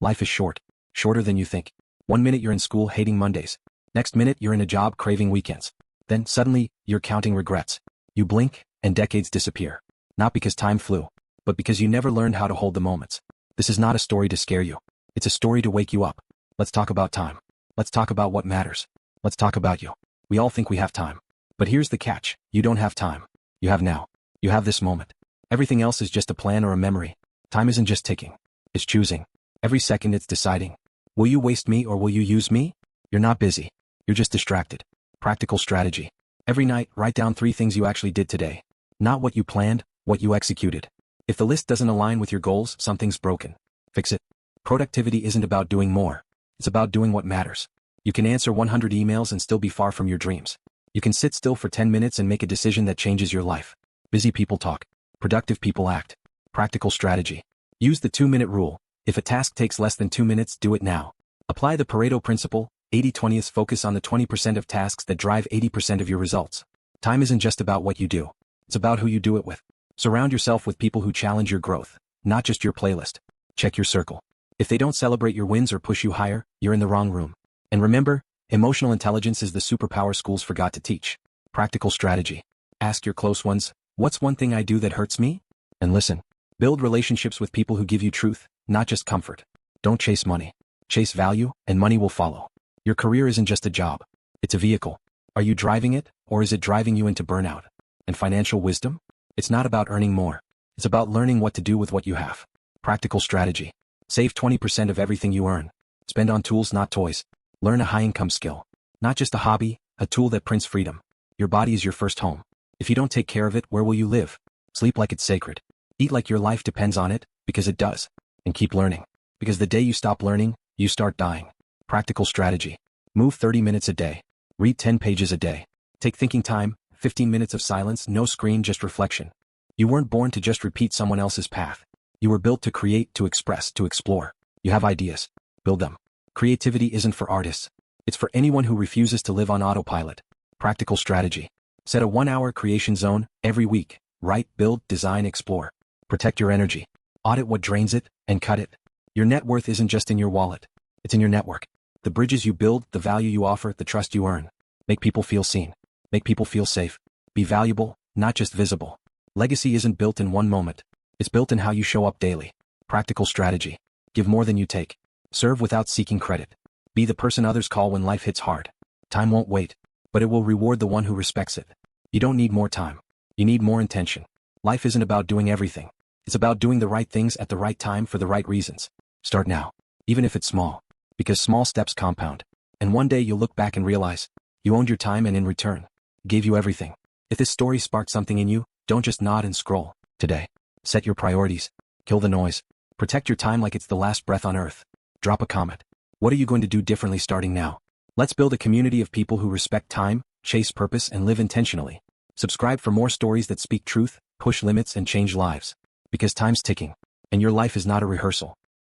Life is short. Shorter than you think. 1 minute you're in school hating Mondays. Next minute you're in a job craving weekends. Then suddenly, you're counting regrets. You blink, and decades disappear. Not because time flew, but because you never learned how to hold the moments. This is not a story to scare you. It's a story to wake you up. Let's talk about time. Let's talk about what matters. Let's talk about you. We all think we have time. But here's the catch. You don't have time. You have now. You have this moment. Everything else is just a plan or a memory. Time isn't just ticking. It's choosing. Every second it's deciding. Will you waste me or will you use me? You're not busy. You're just distracted. Practical strategy. Every night, write down 3 things you actually did today. Not what you planned, what you executed. If the list doesn't align with your goals, something's broken. Fix it. Productivity isn't about doing more. It's about doing what matters. You can answer 100 emails and still be far from your dreams. You can sit still for 10 minutes and make a decision that changes your life. Busy people talk. Productive people act. Practical strategy. Use the 2-minute rule. If a task takes less than 2 minutes, do it now. Apply the Pareto principle, 80-20. Focus on the 20% of tasks that drive 80% of your results. Time isn't just about what you do. It's about who you do it with. Surround yourself with people who challenge your growth, not just your playlist. Check your circle. If they don't celebrate your wins or push you higher, you're in the wrong room. And remember, emotional intelligence is the superpower schools forgot to teach. Practical strategy. Ask your close ones, what's one thing I do that hurts me? And listen. Build relationships with people who give you truth, not just comfort. Don't chase money. Chase value, and money will follow. Your career isn't just a job. It's a vehicle. Are you driving it, or is it driving you into burnout? And financial wisdom? It's not about earning more. It's about learning what to do with what you have. Practical strategy. Save 20% of everything you earn. Spend on tools, not toys. Learn a high-income skill. Not just a hobby, a tool that prints freedom. Your body is your first home. If you don't take care of it, where will you live? Sleep like it's sacred. Eat like your life depends on it, because it does. And keep learning. Because the day you stop learning, you start dying. Practical strategy. Move 30 minutes a day. Read 10 pages a day. Take thinking time, 15 minutes of silence, no screen, just reflection. You weren't born to just repeat someone else's path. You were built to create, to express, to explore. You have ideas. Build them. Creativity isn't for artists. It's for anyone who refuses to live on autopilot. Practical strategy. Set a 1-hour creation zone every week. Write, build, design, explore. Protect your energy. Audit what drains it, and cut it. Your net worth isn't just in your wallet. It's in your network. The bridges you build, the value you offer, the trust you earn. Make people feel seen. Make people feel safe. Be valuable, not just visible. Legacy isn't built in one moment. It's built in how you show up daily. Practical strategy. Give more than you take. Serve without seeking credit. Be the person others call when life hits hard. Time won't wait, but it will reward the one who respects it. You don't need more time. You need more intention. Life isn't about doing everything. It's about doing the right things at the right time for the right reasons. Start now, even if it's small. Because small steps compound. And one day you'll look back and realize, you owned your time and in return, gave you everything. If this story sparked something in you, don't just nod and scroll. Today, set your priorities. Kill the noise. Protect your time like it's the last breath on earth. Drop a comment. What are you going to do differently starting now? Let's build a community of people who respect time, chase purpose, and live intentionally. Subscribe for more stories that speak truth, push limits, and change lives. Because time's ticking, and your life is not a rehearsal.